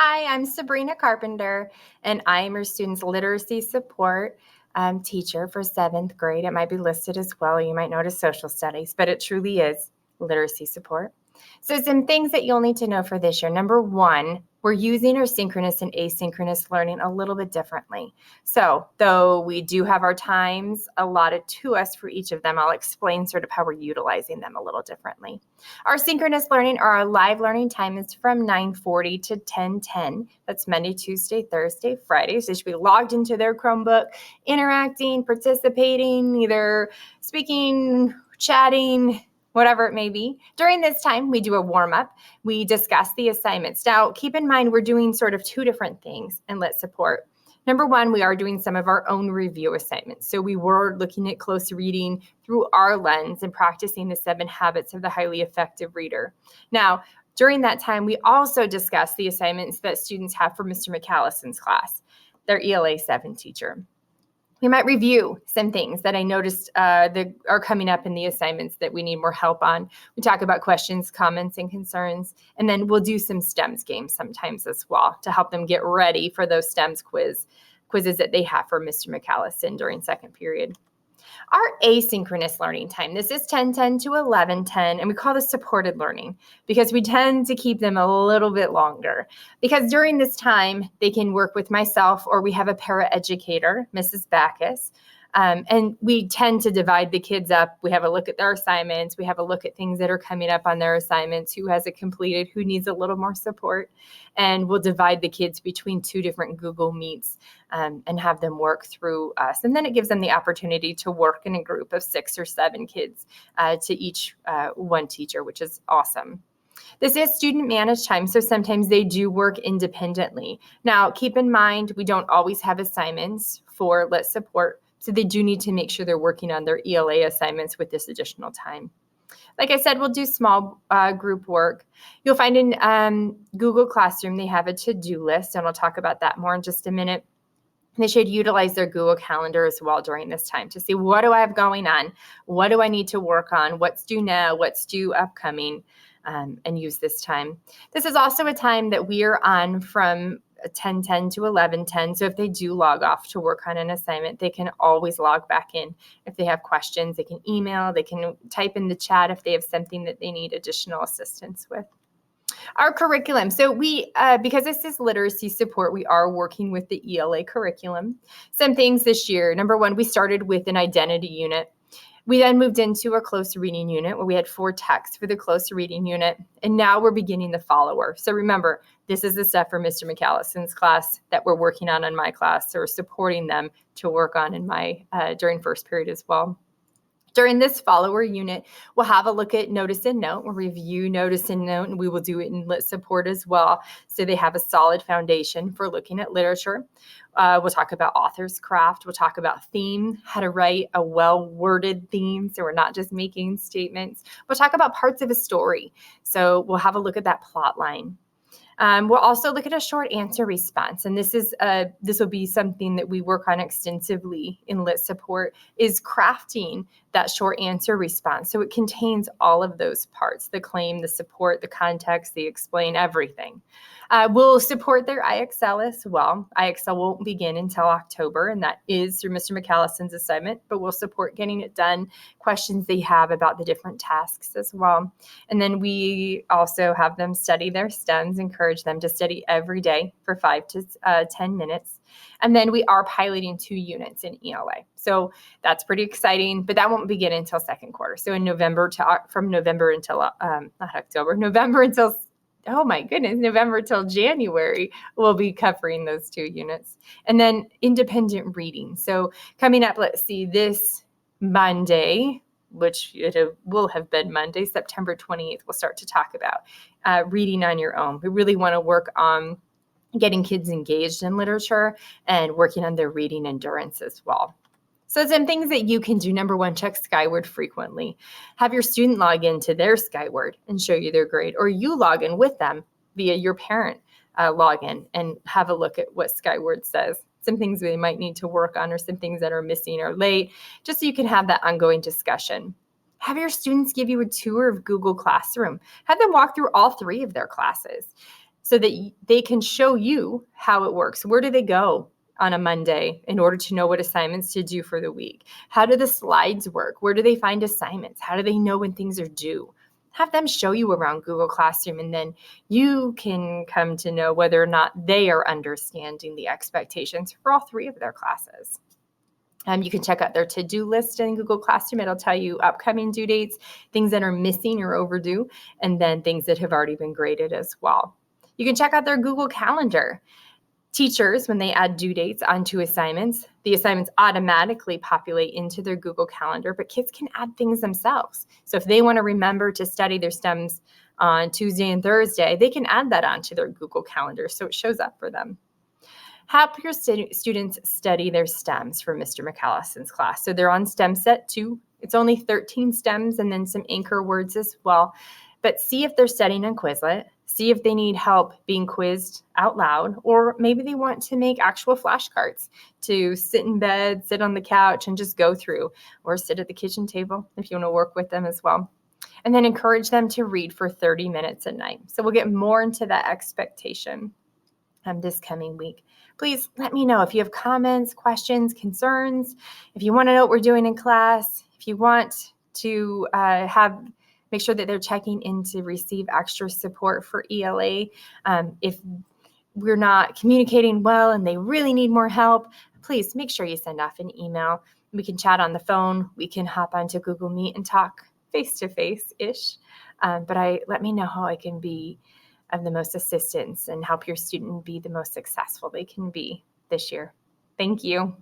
Hi, I'm Sabrina Carpenter, and I am your students' literacy support teacher for 7th grade. It might be listed as well. You might notice social studies, but it truly is literacy support. So some things that you'll need to know for this year. Number one, we're using our synchronous and asynchronous learning a little bit differently. So though we do have our times allotted to us for each of them, I'll explain sort of how we're utilizing them a little differently. Our synchronous learning or our live learning time is from 9:40 to 10:10. That's Monday, Tuesday, Thursday, Friday. So they should be logged into their Chromebook, interacting, participating, either speaking, chatting, whatever it may be. During this time, we do a warm-up. We discuss the assignments. Now, keep in mind, we're doing sort of two different things in Lit Support. Number one, we are doing some of our own review assignments. So we were looking at close reading through our lens and practicing the 7 habits of the highly effective reader. Now, during that time, we also discussed the assignments that students have for Mr. McAllison's class, their ELA 7 teacher. We might review some things that I noticed that are coming up in the assignments that we need more help on. We talk about questions, comments, and concerns, and then we'll do some STEMS games sometimes as well to help them get ready for those STEMS quizzes that they have for Mr. McAllison during second period. Our asynchronous learning time, this is 10:10 to 11:10, and we call this supported learning because we tend to keep them a little bit longer. Because during this time, they can work with myself or we have a paraeducator, Mrs. Backus, and we tend to divide the kids up. We have a look at their assignments. We have a look at things that are coming up on their assignments, who has it completed, who needs a little more support. And we'll divide the kids between 2 different Google Meets and have them work through us. And then it gives them the opportunity to work in a group of 6 or 7 kids to each one teacher, which is awesome. This is student managed time, so sometimes they do work independently. Now, keep in mind, we don't always have assignments for Lit Support, so they do need to make sure they're working on their ELA assignments with this additional time. Like I said, we'll do small group work. You'll find in Google Classroom, they have a to-do list, and I'll talk about that more in just a minute. They should utilize their Google Calendar as well during this time to see, what do I have going on? What do I need to work on? What's due now? What's due upcoming? And use this time. This is also a time that we are on from 10:10 to 11:10. So if they do log off to work on an assignment, they can always log back in. If they have questions, they can email, they can type in the chat if they have something that they need additional assistance with. Our curriculum. So we, because this is literacy support, we are working with the ELA curriculum. Some things this year. Number one, we started with an identity unit. We then moved into a close reading unit where we had 4 texts for the close reading unit. And now we're beginning the follower. So remember, this is the stuff for Mr. McAllison's class that we're working on in my class, or supporting them to work on in my during first period as well. During this follower unit, we'll have a look at notice and note. We'll review notice and note, and we will do it in Lit Support as well, so they have a solid foundation for looking at literature. We'll talk about author's craft. We'll talk about theme, how to write a well-worded theme, so we're not just making statements. We'll talk about parts of a story, so we'll have a look at that plot line. We'll also look at a short answer response, and this will be something that we work on extensively in Lit Support, is crafting that short answer response. So it contains all of those parts: the claim, the support, the context, the explain, everything. We'll support their IXL as well. IXL won't begin until October, and that is through Mr. McAllison's assignment, but we'll support getting it done, questions they have about the different tasks as well. And then we also have them study their STEMs, encourage them to study every day for 5 to 10 minutes. And then we are piloting 2 units in ELA. So that's pretty exciting, but that won't begin until second quarter. So in November November till January, we'll be covering those 2 units. And then independent reading. So coming up, let's see, this Monday, which it will have been Monday, September 28th, we'll start to talk about reading on your own. We really want to work on getting kids engaged in literature and working on their reading endurance as well. So some things that you can do. Number one, check Skyward frequently. Have your student log into their Skyward and show you their grade, or you log in with them via your parent login and have a look at what Skyward says. Some things they might need to work on, or some things that are missing or late, just so you can have that ongoing discussion. Have your students give you a tour of Google Classroom. Have them walk through all 3 of their classes. so that they can show you how it works. Where do they go on a Monday in order to know what assignments to do for the week? How do the slides work? Where do they find assignments? How do they know when things are due? Have them show you around Google Classroom, and then you can come to know whether or not they are understanding the expectations for all 3 of their classes. You can check out their to-do list in Google Classroom. It'll tell you upcoming due dates, things that are missing or overdue, and then things that have already been graded as well. You can check out their Google Calendar. Teachers, when they add due dates onto assignments, the assignments automatically populate into their Google Calendar, but kids can add things themselves. So if they want to remember to study their STEMs on Tuesday and Thursday, they can add that onto their Google Calendar so it shows up for them. Help your students study their STEMs for Mr. McAllison's class. So they're on STEM set 2. It's only 13 STEMs and then some anchor words as well. But see if they're studying on Quizlet. See if they need help being quizzed out loud, or maybe they want to make actual flashcards to sit in bed, sit on the couch, and just go through, or sit at the kitchen table if you want to work with them as well. And then encourage them to read for 30 minutes at night. So we'll get more into that expectation this coming week. Please let me know if you have comments, questions, concerns, if you want to know what we're doing in class, if you want to make sure that they're checking in to receive extra support for ELA. If we're not communicating well and they really need more help, please make sure you send off an email. We can chat on the phone. We can hop onto Google Meet and talk face-to-face-ish. But let me know how I can be of the most assistance and help your student be the most successful they can be this year. Thank you.